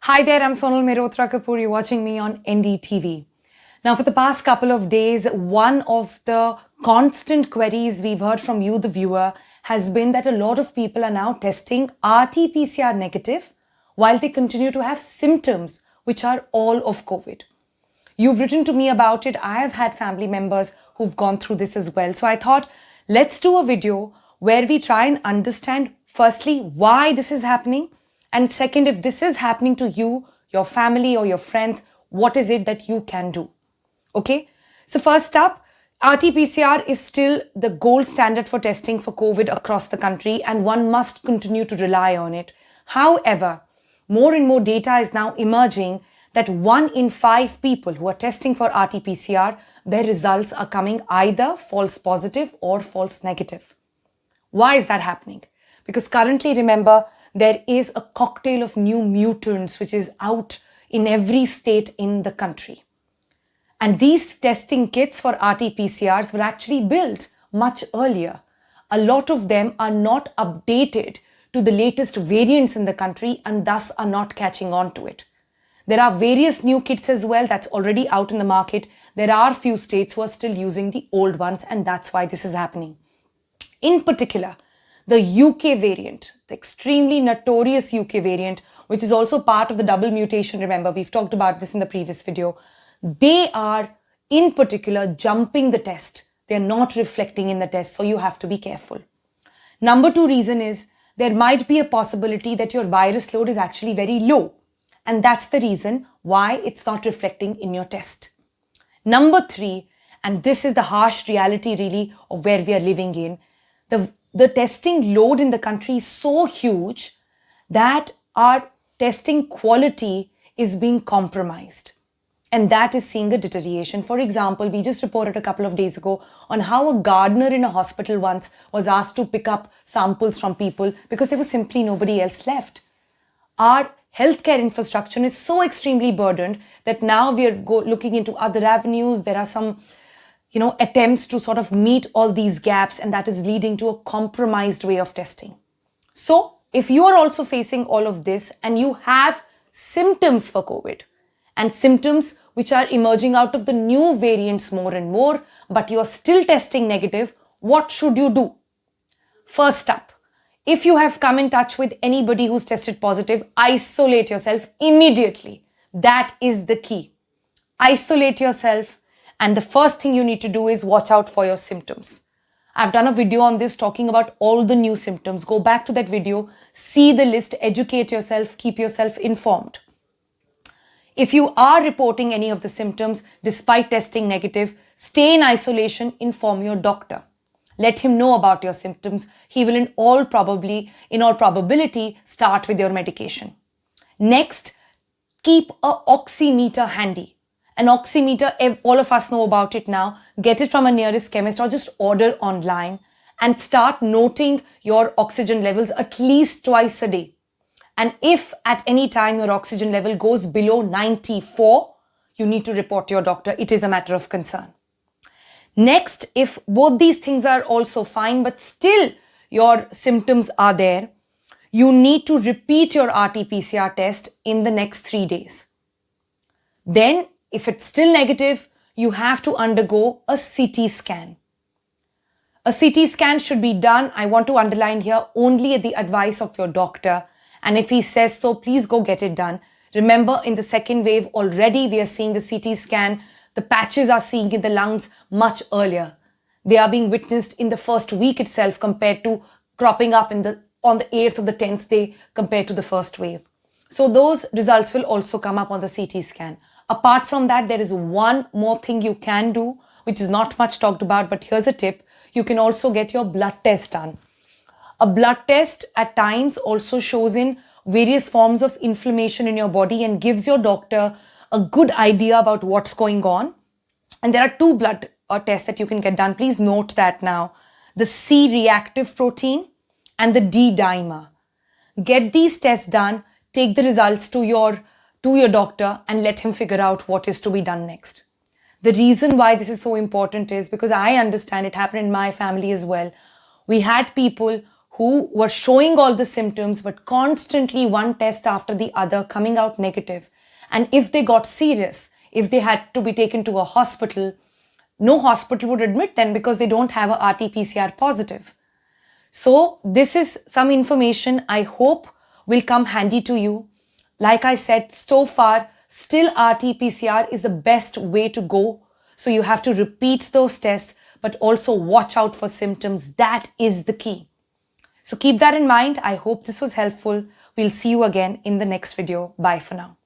Hi there, I'm Sonal Mehrotra Kapoor. You're watching me on NDTV. Now, for the past couple of days, one of the constant queries we've heard from you, the viewer, has been that a lot of people are now testing RT-PCR negative while they continue to have symptoms which are all of COVID. You've written to me about it. I have had family members who've gone through this as well. So I thought, let's do a video where we try and understand, firstly, why this is happening. And second, if this is happening to you, your family or your friends, what is it that you can do? Okay. So first up, RT-PCR is still the gold standard for testing for COVID across the country, and one must continue to rely on it. However, more and more data is now emerging that 1 in 5 people who are testing for RT-PCR, their results are coming either false positive or false negative. Why is that happening? Because currently, remember, there is a cocktail of new mutants which is out in every state in the country. And these testing kits for RT-PCRs were actually built much earlier. A lot of them are not updated to the latest variants in the country and thus are not catching on to it. There are various new kits as well that's already out in the market. There are few states who are still using the old ones, and that's why this is happening. In particular, the UK variant, the extremely notorious UK variant, which is also part of the double mutation, remember, we've talked about this in the previous video, they are in particular jumping the test. They're not reflecting in the test, so you have to be careful. Number 2 reason is there might be a possibility that your virus load is actually very low. And that's the reason why it's not reflecting in your test. Number 3, and this is the harsh reality really of where we are living in, the testing load in the country is so huge that our testing quality is being compromised. And that is seeing a deterioration. For example, we just reported a couple of days ago on how a gardener in a hospital once was asked to pick up samples from people because there was simply nobody else left. Our healthcare infrastructure is so extremely burdened that now we are looking into other avenues. There are some attempts to sort of meet all these gaps, and that is leading to a compromised way of testing. So if you are also facing all of this and you have symptoms for COVID and symptoms which are emerging out of the new variants more and more, but you are still testing negative, what should you do? First up, if you have come in touch with anybody who's tested positive, isolate yourself immediately. That is the key. Isolate yourself. And the first thing you need to do is watch out for your symptoms. I've done a video on this talking about all the new symptoms. Go back to that video, see the list, educate yourself, keep yourself informed. If you are reporting any of the symptoms despite testing negative, stay in isolation, inform your doctor. Let him know about your symptoms. He will in all probability start with your medication. Next, keep an oximeter handy. An oximeter, all of us know about it now. Get it from a nearest chemist or just order online and start noting your oxygen levels at least twice a day. And if at any time your oxygen level goes below 94, you need to report to your doctor. It is a matter of concern. Next, if both these things are also fine, but still your symptoms are there, you need to repeat your RT-PCR test in the next 3 days. Then, if it's still negative, you have to undergo a CT scan. A CT scan should be done, I want to underline here, only at the advice of your doctor. And if he says so, please go get it done. Remember, in the second wave already, we are seeing the CT scan. The patches are seeing in the lungs much earlier. They are being witnessed in the first week itself compared to cropping up on the 8th or the 10th day compared to the first wave. So those results will also come up on the CT scan. Apart from that, there is one more thing you can do, which is not much talked about, but here's a tip. You can also get your blood test done. A blood test at times also shows in various forms of inflammation in your body and gives your doctor a good idea about what's going on. And there are 2 blood tests that you can get done. Please note that now. The C-reactive protein and the D-dimer. Get these tests done, take the results to your doctor and let him figure out what is to be done next. The reason why this is so important is because I understand it happened in my family as well. We had people who were showing all the symptoms, but constantly one test after the other coming out negative. And if they got serious, if they had to be taken to a hospital, no hospital would admit them because they don't have a RT-PCR positive. So this is some information I hope will come handy to you. Like I said, so far, still RT-PCR is the best way to go. So you have to repeat those tests, but also watch out for symptoms. That is the key. So keep that in mind. I hope this was helpful. We'll see you again in the next video. Bye for now.